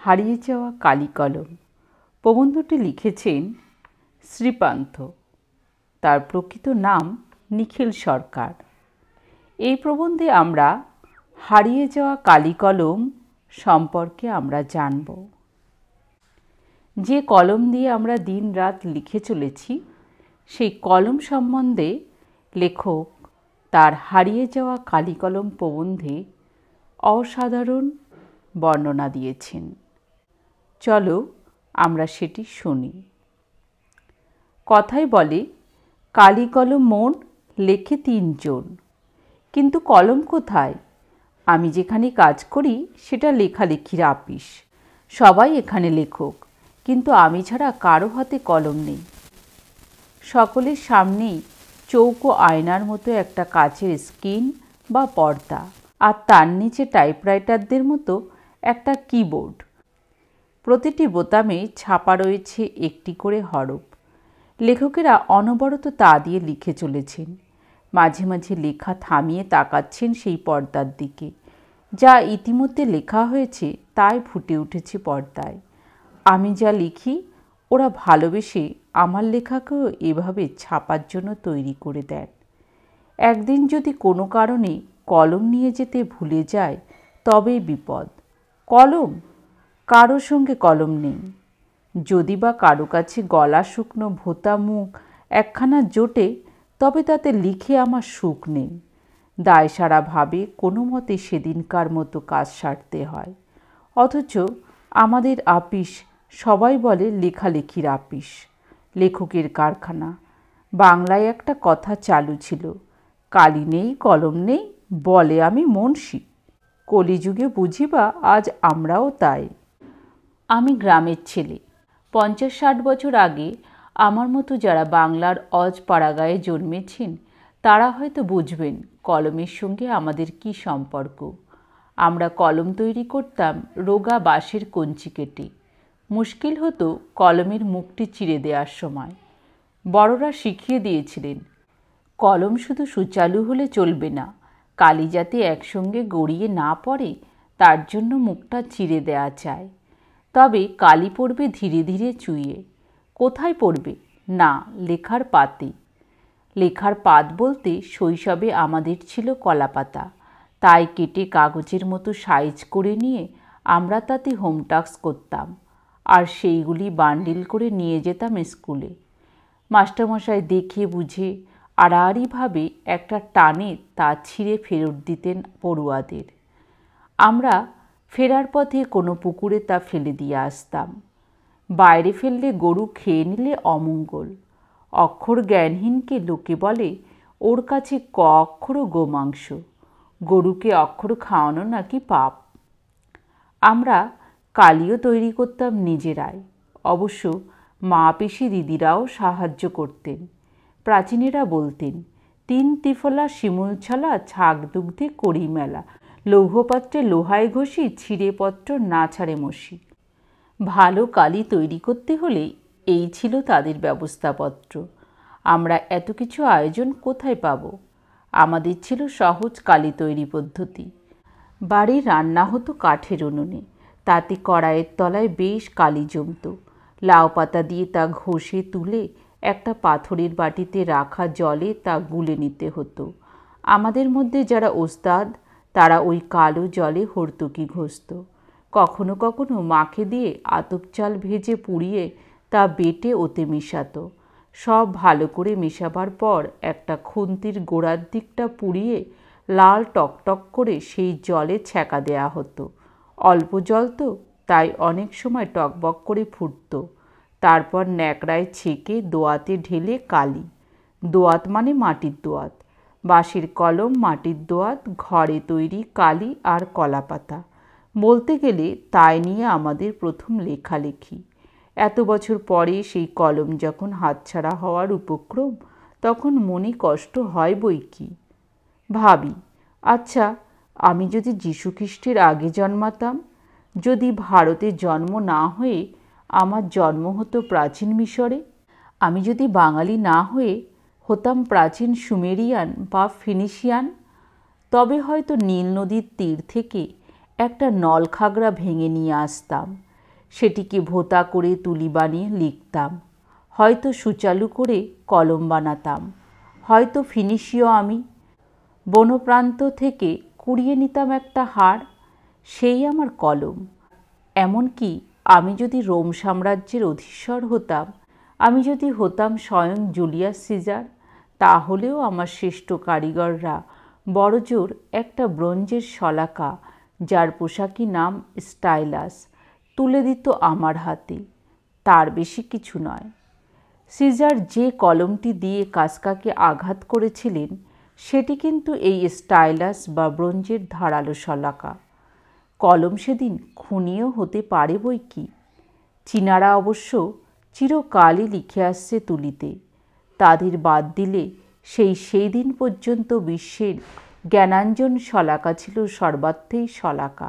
হারিয়ে যাওয়া কালি কলম। প্রবন্ধটি লিখেছেন শ্রীপান্থ। তার প্রকৃত নাম নিখিল সরকার। এই প্রবন্ধে আমরা হারিয়ে যাওয়া কালি কলম সম্পর্কে আমরা জানব। যে কলম দিয়ে আমরা দিন রাত লিখে চলেছি, সেই কলম সম্বন্ধে লেখক তার হারিয়ে যাওয়া কালি কলম প্রবন্ধে অসাধারণ বর্ণনা দিয়েছেন। চলো আমরা সেটি শুনি। কথায় বলে, কালি কলম মন লেখে 3 জন, কিন্তু কলম কোথায়? আমি যেখানে কাজ করি সেটা লেখালেখির আপিস। সবাই এখানে লেখক, কিন্তু আমি ছাড়া কারো হাতে কলম নেই। সকলের সামনেই চৌকো আয়নার মতো একটা কাচের স্ক্রিন বা পর্দা, আর তার নিচে টাইপরাইটারদের মতো একটা কিবোর্ড। প্রতিটি বোতামে ছাপা রয়েছে একটি করে হরফ। লেখকেরা অনবরত তা দিয়ে লিখে চলেছেন। মাঝে মাঝে লেখা থামিয়ে তাকাচ্ছেন সেই পর্দার দিকে। যা ইতিমধ্যে লেখা হয়েছে তাই ফুটে উঠেছে পর্দায়। আমি যা লিখি ওরা ভালোবেসে আমার লেখাকেও এভাবে ছাপার জন্য তৈরি করে দেন। একদিন যদি কোনো কারণে কলম নিয়ে যেতে ভুলে যায় তবেই বিপদ। কলম? কারো সঙ্গে কলম নেই। যদি বা কারো কাছে গলা শুকনো ভোঁতা মুখ একখানা জোটে, তবে তাতে লিখে আমার সুখ নেই। দায়সারাভাবে কোনো মতে সেদিনকার মতো কাজ সারতে হয়। অথচ আমাদের আপিস সবাই বলে লেখালেখির আপিস, লেখকের কারখানা। বাংলায় একটা কথা চালু ছিল, কালি নেই কলম নেই, বলে আমি মুনশি। কলিযুগে বুঝিবা আজ আমরাও তাই। আমি গ্রামের ছেলে। 50-60 বছর আগে আমার মতো যারা বাংলার অজপাড়াগাঁয়ে জন্মেছেন তারা হয়তো বুঝবেন কলমের সঙ্গে আমাদের কি সম্পর্ক। আমরা কলম তৈরি করতাম রোগা বাঁশের কঞ্চি কেটে। মুশকিল হতো কলমের মুখটি চিরে দেওয়ার সময়। বড়রা শিখিয়ে দিয়েছিলেন, কলম শুধু সুচালু হলে চলবে না, কালি যাতে একসঙ্গে গড়িয়ে না পড়ে তার জন্য মুখটা চিরে দেওয়া চাই। তবে কালি পড়বে ধীরে ধীরে চুইয়ে। কোথায় পড়বে? না, লেখার পাতে। লেখার পাত বলতে শৈশবে আমাদের ছিল কলাপাতা। তাই কেটে কাগজের মতো সাইজ করে নিয়ে আমরা তাতে হোম টাস্ক করতাম, আর সেইগুলি বান্ডিল করে নিয়ে যেতাম স্কুলে। মাস্টারমশাই দেখে বুঝে আড়াআড়িভাবে একটা টানে তা ছিঁড়ে ফেরত দিতেন পড়ুয়াদের। আমরা ফেরার পথে কোনো পুকুরে তা ফেলে দিয়ে আসতাম। বাইরে ফেললে গরু খেয়ে নিলে অমঙ্গল। অক্ষর জ্ঞানহীনকে লোকে বলে ওর কাছে ক অক্ষরও গোমাংস। গরুকে অক্ষর খাওয়ানো নাকি পাপ। আমরা কালিও তৈরি করতাম নিজেরাই। অবশ্য মা পিসি দিদিরাও সাহায্য করতেন। প্রাচীনেরা বলতেন, 3 ত্রিফলা শিমুল ছালা ছাগ দুগ্ধে করি মেলা, লৌহপাত্রে লোহায় ঘষি ছিঁড়ে পত্র না ছাড়ে মসি। ভালো কালি তৈরি করতে হলে এই ছিল তাদের ব্যবস্থাপত্র। আমরা এত কিছু আয়োজন কোথায় পাব? আমাদের ছিল সহজ কালি তৈরি পদ্ধতি। বাড়ির রান্না হতো কাঠের উনুনে। তাতে কড়াইয়ের তলায় বেশ কালি জমত। লাউ পাতা দিয়ে তা ঘষে তুলে একটা পাথরের বাটিতে রাখা জলে তা গুলে নিতে হতো। আমাদের মধ্যে যারা ওস্তাদ তারা ওই কালো জলে হর্তুকি ঘষত। কখনো কখনো মাকে দিয়ে আতপ চাল ভেজে পুড়িয়ে তা বেটে ওতে মেশাতো। সব ভালো করে মেশাবার পর একটা খুন্তির গোড়ার দিকটা পুড়িয়ে লাল টকটক করে সেই জলে ছ্যাঁকা দেয়া হতো। অল্প জল তো, তাই অনেক সময় টকবক করে ফুটত। তারপর ন্যাকড়ায় ছেঁকে দোয়াতে ঢেলে কালি। দোয়াত মানে মাটির দোয়াত। বাঁশের কলম, মাটির দোয়াত, ঘরে তৈরি কালি আর কলাপাতা। বলতে গেলে তাই নিয়ে আমাদের প্রথম লেখালেখি। এত বছর পরে সেই কলম যখন হাতছাড়া হওয়ার উপক্রম, তখন মনে কষ্ট হয় বই কি। ভাবি, আচ্ছা, আমি যদি যীশুখ্রিস্টের আগে জন্মাতাম, যদি ভারতে জন্ম না হয়ে আমার জন্ম হতো প্রাচীন মিশরে, আমি যদি বাঙালি না হয়ে হতাম প্রাচীন সুমেরিয়ান বা ফিনিশিয়ান, তবে হয়তো নীল নদীর তীর থেকে একটা নলখাগড়া ভেঙে নিয়ে আসতাম, সেটিকে ভোঁতা করে তুলি বানিয়ে লিখতাম, হয়তো সুচালু করে কলম বানাতাম, হয়তো ফিনিশিও আমি বনপ্রান্ত থেকে কুড়িয়ে নিতাম একটা হাড়, সেই আমার কলম। এমনকি আমি যদি রোম সাম্রাজ্যের অধীশ্বর হতাম, আমি যদি হতাম স্বয়ং জুলিয়াস সিজার, তাহলেও আমার শ্রেষ্ঠ কারিগররা বড়জোর একটা ব্রোঞ্জের শলাকা, যার পোশাকি নাম স্টাইলাস, তুলে দিত আমার হাতে। তার বেশি কিছু নয়। সিজার যে কলমটি দিয়ে কাসকাকে আঘাত করেছিলেন, সেটি কিন্তু এই স্টাইলাস বা ব্রোঞ্জের ধারালো শলাকা। কলম সেদিন খুনিও হতে পারে বই কি। চীনারা অবশ্য চিরকালই লিখে আসছে তুলিতে। তাদের বাদ দিলে সেই দিন পর্যন্ত বিশ্বের জ্ঞানাঞ্জন শলাকা ছিল সর্বার্থেই শলাকা।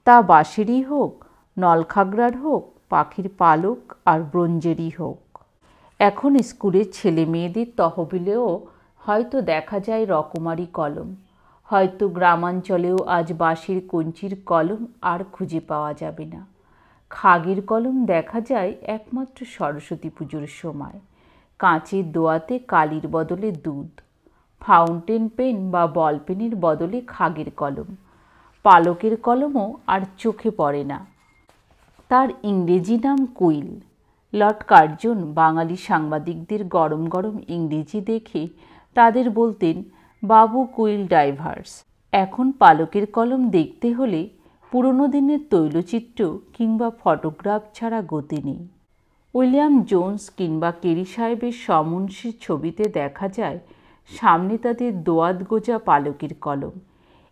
তা বাঁশেরই হোক, নলখাগড়ার হোক, পাখির পালক আর ব্রোঞ্জেরই হোক। এখন স্কুলের ছেলে মেয়েদের তহবিলেও হয়তো দেখা যায় রকমারি কলম। হয়তো গ্রামাঞ্চলেও আজ বাঁশের কঞ্চির কলম আর খুঁজে পাওয়া যাবে না। খাগের কলম দেখা যায় একমাত্র সরস্বতী পুজোর সময়, কাঁচের দোয়াতে কালির বদলে দুধ। ফাউন্টেন পেন বা বল পেনের বদলে খাগের কলম। পালকের কলমও আর চোখে পড়ে না। তার ইংরেজি নাম কুইল। লর্ড কার্জন বাঙালি সাংবাদিকদের গরম গরম ইংরেজি দেখে তাদের বলতেন, বাবু কুইল ডাইভার্স। এখন পালকের কলম দেখতে হলে পুরনো দিনের তৈলচিত্র কিংবা ফটোগ্রাফ ছাড়া গতি নেই। উইলিয়াম জোন্স কিংবা কেরি সাহেবের সমনসির ছবিতে দেখা যায় সামনে তাদের দোয়াত গোজা পালকের কলম।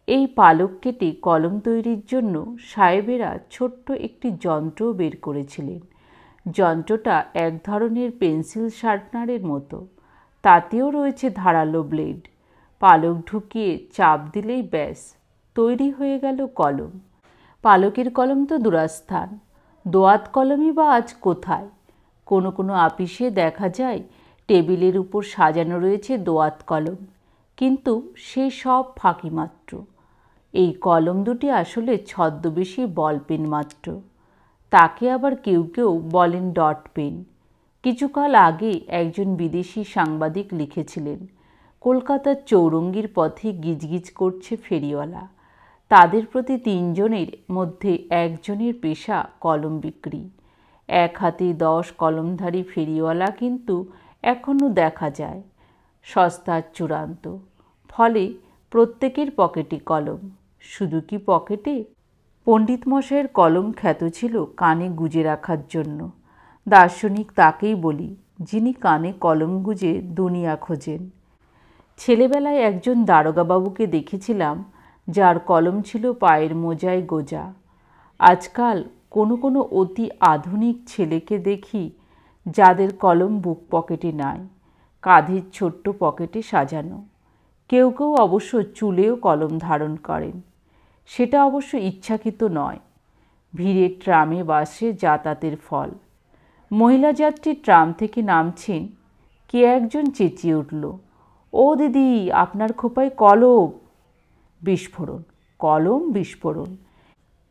এই পালক কেটে কলম তৈরির জন্য সাহেবেরা ছোট্ট একটি যন্ত্রও বের করেছিলেন। যন্ত্রটা এক ধরনের পেন্সিল শার্পনারের মতো। তাতেও রয়েছে ধারালো ব্লেড। পালক ঢুকিয়ে চাপ দিলেই ব্যাস, তৈরি হয়ে গেল কলম। পালকের কলম তো দূরস্থান, দোয়াত কলমই বা আজ কোথায়? কোনো কোনো আপিসে দেখা যায় টেবিলের উপর সাজানো রয়েছে দোয়াত কলম, কিন্তু সে সব ফাঁকি মাত্র। এই কলম দুটি আসলে ছদ্মবেশী বল পেন মাত্র। তাকে আবার কেউ কেউ বলেন ডট পেন। কিছুকাল আগে একজন বিদেশি সাংবাদিক লিখেছিলেন, কলকাতার চৌরঙ্গির পথে গিজগিজ করছে ফেরিওয়ালা। তাদের প্রতি 3 জনের মধ্যে একজনের পেশা কলম বিক্রি। এক হাতে 10 কলমধারী ফেরিওয়ালা কিন্তু এখনও দেখা যায়। সস্তার চূড়ান্ত। ফলে প্রত্যেকের পকেটে কলম। শুধু কি পকেটে? পণ্ডিত মশাইয়ের কলম খ্যাত ছিল কানে গুজে রাখার জন্য। দার্শনিক তাকেই বলি, যিনি কানে কলম গুজে দুনিয়া খোঁজেন। ছেলেবেলায় একজন দারোগাবাবুকে দেখেছিলাম, যার কলম ছিল পায়ের মোজায় গোজা। আজকাল কোনো কোনো অতি আধুনিক ছেলেকে দেখি, যাদের কলম বুক পকেটে নাই, কাঁধের ছোট্ট পকেটে সাজানো। কেউ কেউ অবশ্য চুলেও কলম ধারণ করেন। সেটা অবশ্য ইচ্ছাকৃত নয়, ভিড়ের ট্রামে বাসে যাতায়াতের ফল। মহিলা যাত্রী ট্রাম থেকে নামছেন, কে একজন চেঁচিয়ে উঠল, ও দিদি, আপনার খোঁপায় কলম! বিস্ফোরণ, কলম বিস্ফোরণ।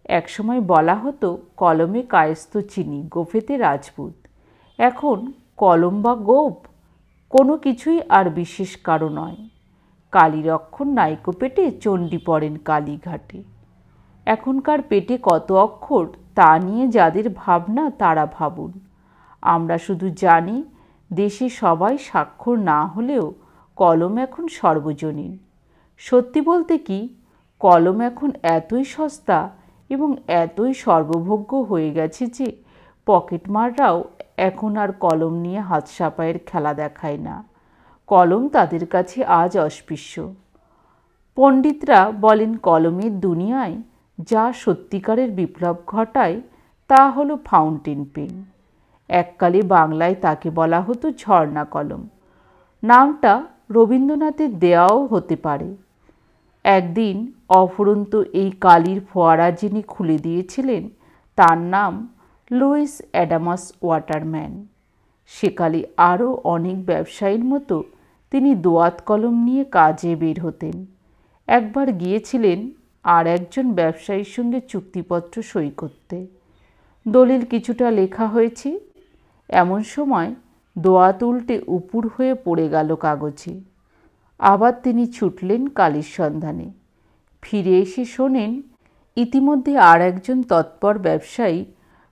একসময় বলা হতো কলমে কায়স্থ চিনি, গোফেতে রাজপুত। এখন কলম বা গোপ কোনো কিছুই আর বিশেষ কারো নয়। কালীর অক্ষর নাইকো পেটে চণ্ডী পড়েন কালীঘাটে। এখনকার পেটে কত অক্ষর তা নিয়ে যাদের ভাবনা তারা ভাবুন। আমরা শুধু জানি দেশে সবাই স্বাক্ষর না হলেও কলম এখন সর্বজনীন। সত্যি বলতে কি, কলম এখন এতই সস্তা এবং এতই সর্বভোগ্য হয়ে গেছে যে পকেটমাররাও এখন আর কলম নিয়ে হাত সাপাইয়ের খেলা দেখায় না। কলম তাদের কাছে আজ অস্পৃশ্য। পণ্ডিতরা বলেন কলমের দুনিয়ায় যা সত্যিকারের বিপ্লব ঘটায় তা হলো ফাউন্টেন পেন। এককালে বাংলায় তাকে বলা হতো ঝর্ণা কলম। নামটা রবীন্দ্রনাথের দেওয়াও হতে পারে। একদিন অফুরন্ত এই কালির ফোয়ারা যিনি খুলে দিয়েছিলেন, তার নাম লুইস অ্যাডামাস ওয়াটারম্যান। সেকালে আরও অনেক ব্যবসায়ীর মতো তিনি দোয়াত কলম নিয়ে কাজে বের হতেন। একবার গিয়েছিলেন আর একজন ব্যবসায়ীর সঙ্গে চুক্তিপত্র সই করতে। দলিল কিছুটা লেখা হয়েছে। এমন সময় দোয়াত উল্টে উপুর হয়ে পড়ে গেল কাগজে। আবার তিনি ছুটলেন কালির সন্ধানে। ফিরে এসে শোনেন ইতিমধ্যে আর একজন তৎপর ব্যবসায়ী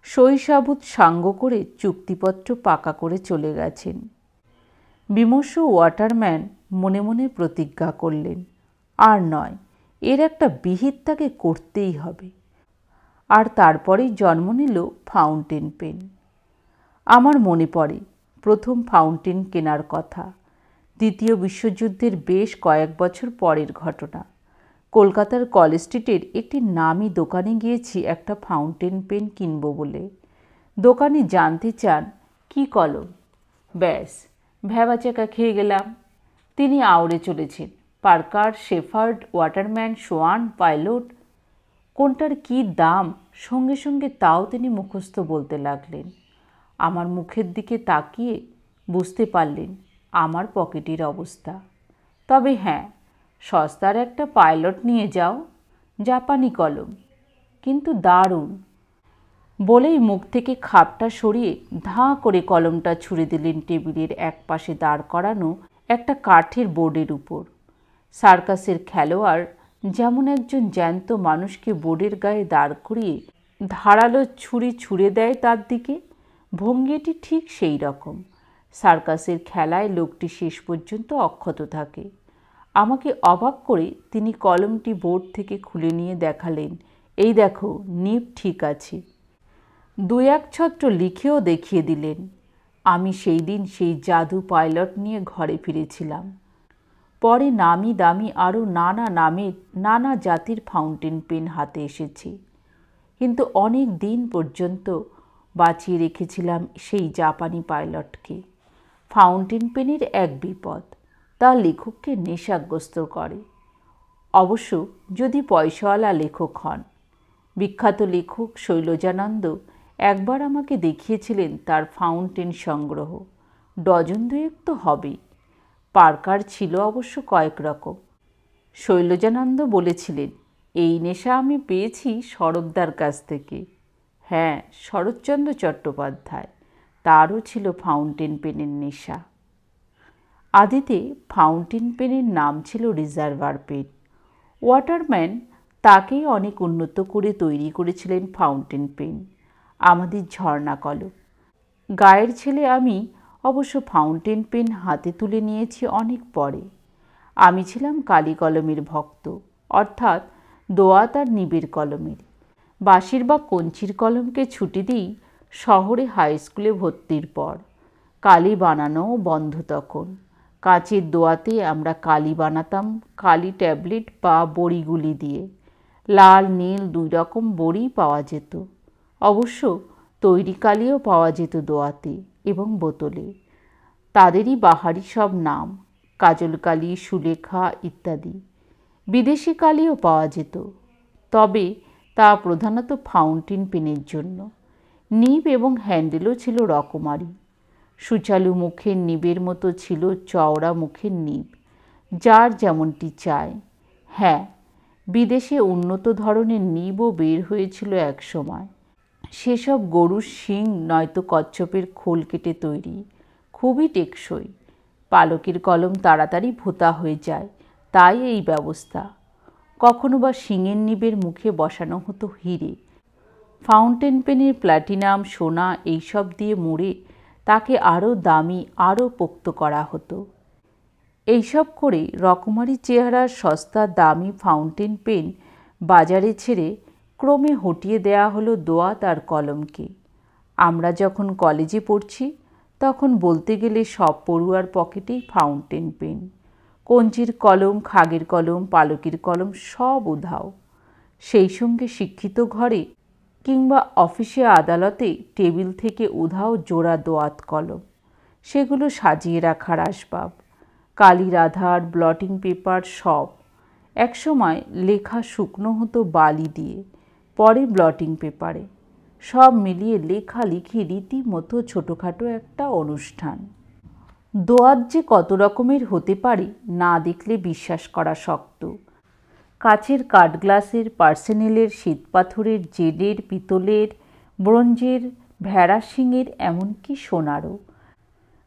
সই সাবুত সাঙ্গ করে চুক্তিপত্র পাকা করে চলে গেছেন। বিমর্ষ ওয়াটারম্যান মনে মনে প্রতিজ্ঞা করলেন, আর নয়, এর একটা বিহিত তাকে করতেই হবে। আর তারপরেই জন্ম নিল ফাউন্টেন পেন। আমার মনে পড়ে প্রথম ফাউন্টেন কেনার কথা। দ্বিতীয় বিশ্বযুদ্ধের বেশ কয়েক বছর পরের ঘটনা। কলকাতার কলেজ স্ট্রিটের একটি নামি দোকানে গিয়েছি একটা ফাউন্টেন পেন কিনব বলে। দোকানি জানতে চান কি কলম। ব্যাস, ভ্যাবাচাকা খেয়ে গেলাম। তিনি আউড়ে চলেছেন Parker, Shepherd, Waterman, Swan, Pilot. কোনটার কী দাম সঙ্গে সঙ্গে তাও তিনি মুখস্থ বলতে লাগলেন। আমার মুখের দিকে তাকিয়ে বুঝতে পারলেন আমার পকেটের অবস্থা। তবে হ্যাঁ, সস্তার একটা পাইলট নিয়ে যাও, জাপানি কলম, কিন্তু দারুণ। বলেই মুখ থেকে খাপটা সরিয়ে ধাঁ করে কলমটা ছুঁড়ে দিলেন টেবিলের এক পাশে দাঁড় করানো একটা কাঠের বোর্ডের উপর। সার্কাসের খেলোয়াড় যেমন একজন জ্যান্ত মানুষকে বোর্ডের গায়ে দাঁড় করিয়ে ধারালো ছুরি ছুঁড়ে দেয় তার দিকে, ভঙ্গিটি ঠিক সেই রকম। সার্কাসের খেলায় লোকটি শেষ পর্যন্ত অক্ষত থাকে। আমাকে অবাক করে তিনি কলমটি বোর্ড থেকে খুলে নিয়ে দেখালেন, এই দেখো, নিব ঠিক আছে। দু এক ছত্র লিখেও দেখিয়ে দিলেন। আমি সেই দিন সেই জাদু পাইলট নিয়ে ঘরে ফিরেছিলাম। পরে নামি দামি আরও নানা নামের নানা জাতির ফাউন্টেন পেন হাতে এসেছে, কিন্তু অনেক দিন পর্যন্ত বাঁচিয়ে রেখেছিলাম সেই জাপানি পাইলটকে। ফাউন্টেন পেনের এক বিপদ, তা লেখককে নেশাগ্রস্ত করে, অবশ্য যদি পয়সাওয়ালা লেখক হন। বিখ্যাত লেখক শৈলজানন্দ একবার আমাকে দেখিয়েছিলেন তার ফাউন্টেন সংগ্রহ। ডজন দুয়েক তো হবেই। পার্কার ছিল অবশ্য কয়েক রকম। শৈলজানন্দ বলেছিলেন, এই নেশা আমি পেয়েছি শরৎদার কাছ থেকে। হ্যাঁ, শরৎচন্দ্র চট্টোপাধ্যায়, তারও ছিল ফাউন্টেন পেনের নেশা। আদিতে ফাউন্টেন পেনের নাম ছিল রিজার্ভার পেন। ওয়াটারম্যান তাকেই অনেক উন্নত করে তৈরি করেছিলেন ফাউন্টেন পেন, আমাদের ঝর্ণা কলম। গায়ের ছেলে আমি অবশ্য ফাউন্টেন পেন হাতে তুলে নিয়েছি অনেক পরে। আমি ছিলাম কালি কলমের ভক্ত, অর্থাৎ দোয়াত আর নিবের কলমের। বাঁশির বা কঞ্চির কলমকে ছুটি দিই শহরে হাই স্কুলে ভর্তির পর। কালি বানানোও বন্ধ তখন। কাঁচের দোয়াতে আমরা কালি বানাতাম কালি ট্যাবলেট বা বড়িগুলি দিয়ে। লাল নীল দুই রকম বড়ি পাওয়া যেত। অবশ্য তৈরি কালিও পাওয়া যেত দোয়াতে এবং বোতলে। তাদেরই বাহারি সব নাম, কাজল কালি, সুলেখা ইত্যাদি। বিদেশি কালিও পাওয়া যেত, তবে তা প্রধানত ফাউন্টেন পেনের জন্য। নিব এবং হ্যান্ডেলও ছিল রকমারি। সুচালু মুখের নিবের মতো ছিল চওড়া মুখের নিব, যার যেমনটি চায়। হ্যাঁ, বিদেশে উন্নত ধরনের নিবও বের হয়েছিল এক সময়। সেসব গরুর শিং নয়তো কচ্ছপের খোল কেটে তৈরি, খুবই টেকসই। পালকের কলম তাড়াতাড়ি ভোঁতা হয়ে যায়, তাই এই ব্যবস্থা। কখনো বা শিঙের নিবের মুখে বসানো হতো হিরে। ফাউন্টেন পেনের প্ল্যাটিনাম, সোনা এইসব দিয়ে মুড়ে তাকে আরও দামি, আরও পোক্ত করা হতো। এইসব করে রকমারি চেহারার সস্তা দামি ফাউন্টেন পেন বাজারে ছেড়ে ক্রমে হটিয়ে দেয়া হলো দোয়াত আর কলমকে। আমরা যখন কলেজে পড়ছি তখন বলতে গেলে সব পড়ুয়ার পকেটেই ফাউন্টেন পেন। কঞ্চির কলম, খাগের কলম, পালকের কলম সব উধাও। সেই সঙ্গে শিক্ষিত ঘরে কিংবা অফিসে আদালতে টেবিল থেকে উধাও জোড়া দোয়াত কলম, সেগুলো সাজিয়ে রাখার আসবাব। কালির আধার, ব্লটিং পেপার সব। একসময় লেখা শুকনো হতো বালি দিয়ে, পরে ব্লটিং পেপারে। সব মিলিয়ে লেখালেখি রীতিমতো ছোটোখাটো একটা অনুষ্ঠান। দোয়াত যে কত রকমের হতে পারে না দেখলে বিশ্বাস করা শক্ত। কাচের, কাঠগ্লাসের, পার্সেনেলের, শ্বেতপাথরের, জেডের, পিতলের, ব্রোঞ্জের, ভেড়া শিঙের, এমনকি সোনারও।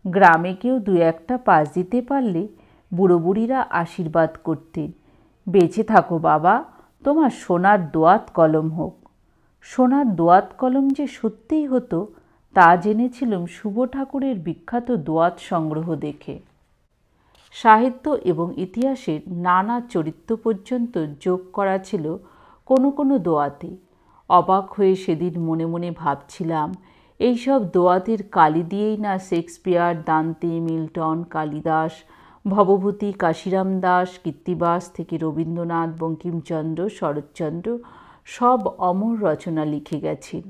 গ্রামে কেউ দু একটা পাশ দিতে পারলে বুড়ো বুড়িরা আশীর্বাদ করতেন, বেঁচে থাকো বাবা, তোমার সোনার দোয়াত কলম হোক। সোনার দোয়াত কলম যে সত্যিই হতো তা জেনেছিলাম শুভ ঠাকুরের বিখ্যাত দোয়াত সংগ্রহ দেখে। সাহিত্য এবং ইতিহাসের নানা চরিত্র পর্যন্ত যোগ করা ছিল কোনো কোনো দোয়াতে। অবাক হয়ে সেদিন মনে মনে ভাবছিলাম, এইসব দোয়াতের কালি দিয়েই না শেক্সপিয়ার, দান্তে, মিল্টন, কালিদাস, ভবভূতি, কাশিরাম দাস, কীর্তিবাস থেকে রবীন্দ্রনাথ, বঙ্কিমচন্দ্র, শরৎচন্দ্র সব অমর রচনা লিখে গেছেন।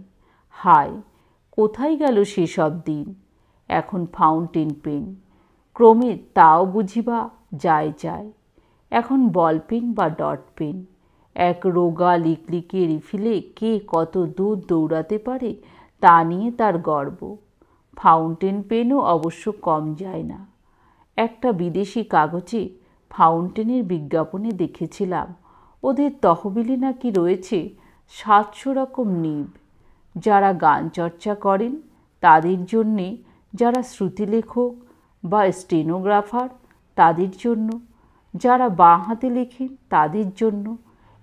হায়, কোথায় গেল সেসব দিন! এখন ফাউন্টেন পেন, ক্রমে তাও বুঝিবা যায় যায়। এখন বল পেন বা ডট পেন, এক রোগা লিকলিকে রিফিলে কে কত দূর দৌড়াতে পারে তা নিয়ে তার গর্ব। ফাউন্টেন পেনও অবশ্য কম যায় না। একটা বিদেশি কাগজে ফাউন্টেনের বিজ্ঞাপনে দেখেছিলাম ওদের তহবিলে নাকি রয়েছে 700 রকম নিব। যারা গান চর্চা করেন তাদের জন্যে, যারা শ্রুতিলেখক বা স্টেনোগ্রাফার তাদের জন্য, যারা বাঁ হাতে লেখেন তাদের জন্য,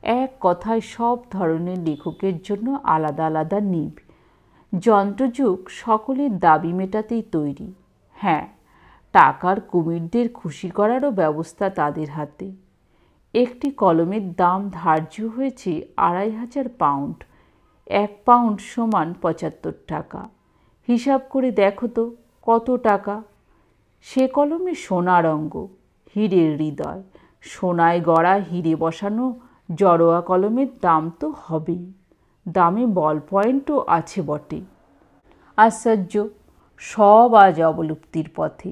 এক কথায় সব ধরনের লেখকের জন্য আলাদা আলাদা নিব। যন্ত্রযুগ সকলের দাবি মেটাতেই তৈরি। হ্যাঁ, টাকার কুমিরদের খুশি করারও ব্যবস্থা তাদের হাতে। একটি কলমের দাম ধার্য হয়েছে 2500 পাউন্ড। 1 পাউন্ড সমান 75 টাকা। হিসাব করে দেখো তো কত টাকা। সে কলমে সোনার অঙ্গ, হীরের হৃদয়, সোনায় গড়া হিরে বসানো জড়োয়া কলমের দাম তো হবেই। দামে বল পয়েন্টও আছে বটে। আশ্চর্য, সব আজ অবলুপ্তির পথে।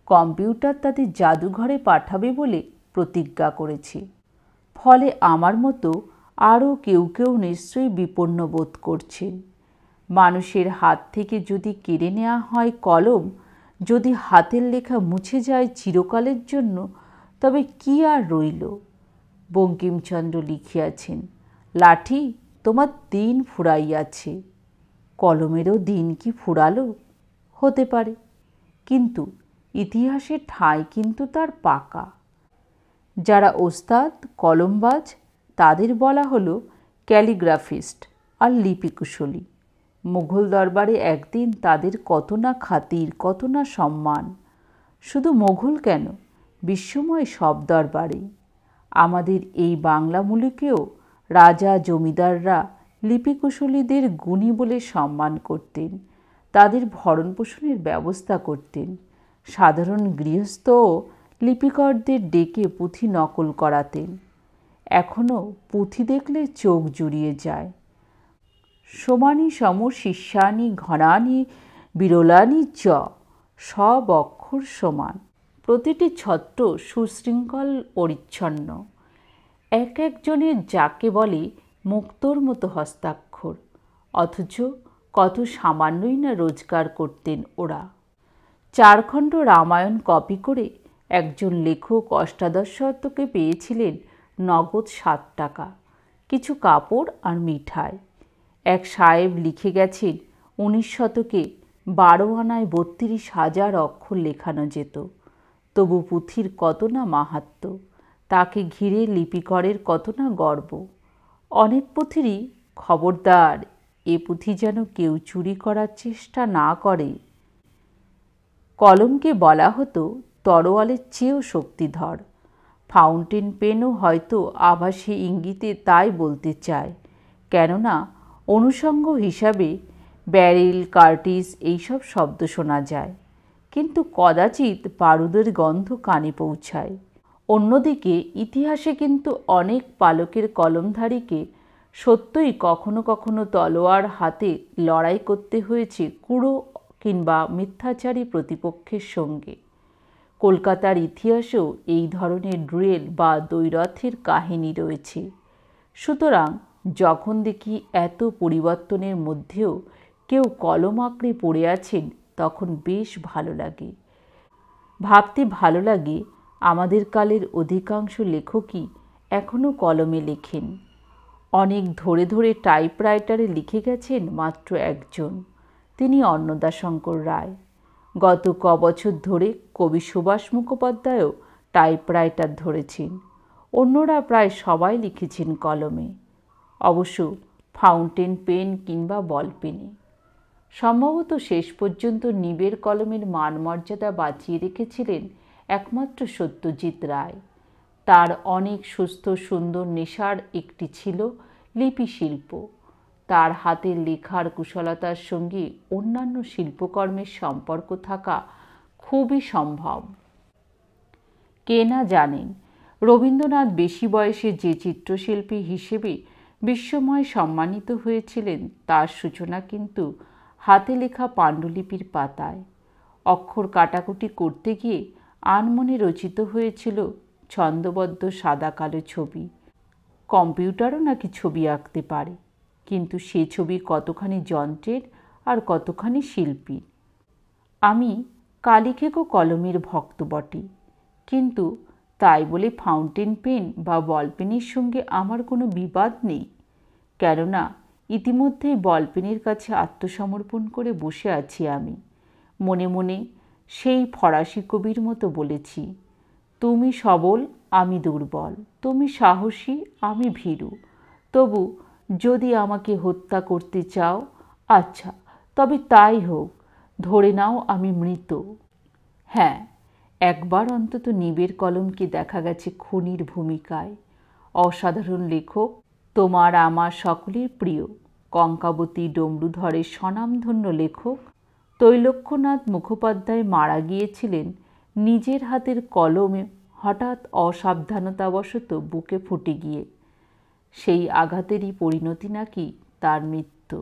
কম্পিউটার তাদের জাদুঘরে পাঠাবে বলে প্রতিজ্ঞা করেছে। ফলে আমার মতো আরও কেউ কেউ নিশ্চয়ই বিপন্ন বোধ করছেন। মানুষের হাত থেকে যদি কেড়ে নেওয়া হয় কলম, যদি হাতের লেখা মুছে যায় চিরকালের জন্য, তবে কি আর রইল? বঙ্কিমচন্দ্র লিখিয়াছেন, লাঠি তোমার দিন ফুরাইয়াছে। কলমেরও দিন কি ফুরালো? হতে পারে, কিন্তু ইতিহাসের ঠাঁই কিন্তু তার পাকা। যারা ওস্তাদ কলমবাজ তাদের বলা হলো ক্যালিগ্রাফিস্ট আর লিপিকুশলী। মুঘল দরবারে একদিন তাদের কত না খাতির, কত না সম্মান। শুধু মোঘল কেন, বিশ্বময় সব দরবারেই। আমাদের এই বাংলা মুলুকেও রাজা জমিদাররা লিপিকুশলীদের গুণী বলে সম্মান করতেন, তাদের ভরণ পোষণের ব্যবস্থা করতেন। সাধারণ গৃহস্থও লিপিকরদের ডেকে পুঁথি নকল করাতেন। এখনও পুঁথি দেখলে চোখ জুড়িয়ে যায়। সমানি সম শিষ্যানি ঘনানি বিরলানি চ, সব অক্ষর সমান, প্রতিটি ছত্র সুশৃঙ্খল পরিচ্ছন্ন। এক একজনের যাকে বলে মুক্তোর মতো হস্তাক্ষর, অথচ কত সামান্যই না রোজগার করতেন ওরা। 4 খণ্ড রামায়ণ কপি করে একজন লেখক অষ্টাদশ শতকে পেয়েছিলেন নগদ 7 টাকা, কিছু কাপড় আর মিঠাই। এক সাহেব লিখে গেছেন 19 শতকে 12 আনায় 32,000 অক্ষর লেখানো যেত। তবু পুঁথির কত না মাহাত্ম্য, তাকে ঘিরে লিপিকরের কত না গর্ব। অনেক পুঁথিরই খবরদার, এ পুঁথি যেন কেউ চুরি করার চেষ্টা না করে। কলমকে বলা হতো তরোয়ালের চেয়েও শক্তিধর। ফাউন্টেন পেনও হয়তো আভাসী ইঙ্গিতে তাই বলতে চায়, কেননা অনুষঙ্গ হিসাবে ব্যারেল, কার্টিস এইসব শব্দ শোনা যায়, কিন্তু কদাচিৎ বারুদের গন্ধ কানে পৌঁছায়। অন্যদিকে ইতিহাসে কিন্তু অনেক পালকের কলমধারীকে সত্যই কখনো কখনো তলোয়ার হাতে লড়াই করতে হয়েছে কুড়ো কিংবা মিথ্যাচারী প্রতিপক্ষের সঙ্গে। কলকাতার ইতিহাসেও এই ধরনের ডুয়েল বা দ্বৈরথের কাহিনী রয়েছে। সুতরাং যখন দেখি এত পরিবর্তনের মধ্যেও কেউ কলম আঁকড়ে পড়ে আছেন, তখন বেশ ভালো লাগে। ভাবতে ভালো লাগে আমাদের কালের অধিকাংশ লেখকই এখনও কলমে লেখেন। অনেক ধরে ধরে টাইপরাইটারে লিখে গেছেন মাত্র একজন, তিনি অন্নদাশঙ্কর রায়। গত কবছর ধরে কবি সুভাষ মুখোপাধ্যায়ও টাইপরাইটার ধরেছেন। অন্যরা প্রায় সবাই লিখেছেন কলমে, অবশ্য ফাউন্টেন পেন কিংবা বল পেনে। সম্ভবত শেষ পর্যন্ত নিবের কলমের মান মর্যাদা বাঁচিয়ে রেখেছিলেন একমাত্র সত্যজিৎ রায়। তার অনেক সুস্থ সুন্দর নেশার একটি ছিল লিপি শিল্প। তার হাতের লেখার কুশলতার সঙ্গে অন্যান্য শিল্পকর্মের সম্পর্ক থাকা খুবই সম্ভব। কে না জানেন রবীন্দ্রনাথ বেশি বয়সে যে চিত্রশিল্পী হিসেবে বিশ্বময় সম্মানিত হয়েছিলেন তার সূচনা কিন্তু হাতে লেখা পাণ্ডুলিপির পাতায়। অক্ষর কাটাকুটি করতে গিয়ে আনমনে রচিত হয়েছিল ছন্দবদ্ধ সাদা কালো ছবি। কম্পিউটারও নাকি ছবি আঁকতে পারে, কিন্তু সে ছবি কতখানি যন্ত্রের আর কতখানি শিল্পীর। আমি কালিখেকো কলমের ভক্ত বটে, কিন্তু তাই বলে ফাউন্টেন পেন বা বল পেনের সঙ্গে আমার কোনো বিবাদ নেই। কেননা ইতিমধ্যেই বল পেনের কাছে আত্মসমর্পণ করে বসে আছি আমি। মনে মনে সেই ফরাসি কবির মতো বলেছি, তুমি সবল আমি দুর্বল, তুমি সাহসী আমি ভীরু, তবু যদি আমাকে হত্যা করতে চাও আচ্ছা তবে তাই হোক, ধরে নাও আমি মৃত। হ্যাঁ, একবার অন্তত নিবের কলমকে দেখা গেছে খনির ভূমিকায়। অসাধারণ লেখক, তোমার আমার সকলের প্রিয় কঙ্কাবতী ডমরুধরের স্বনামধন্য লেখক তৈলক্যনাথ মুখোপাধ্যায় মারা গিয়েছিলেন নিজের হাতের কলমে হঠাৎ অসাবধানতাবশত বুকে ফুটে গিয়ে। সেই আঘাতেরই পরিণতি নাকি তার মৃত্যু।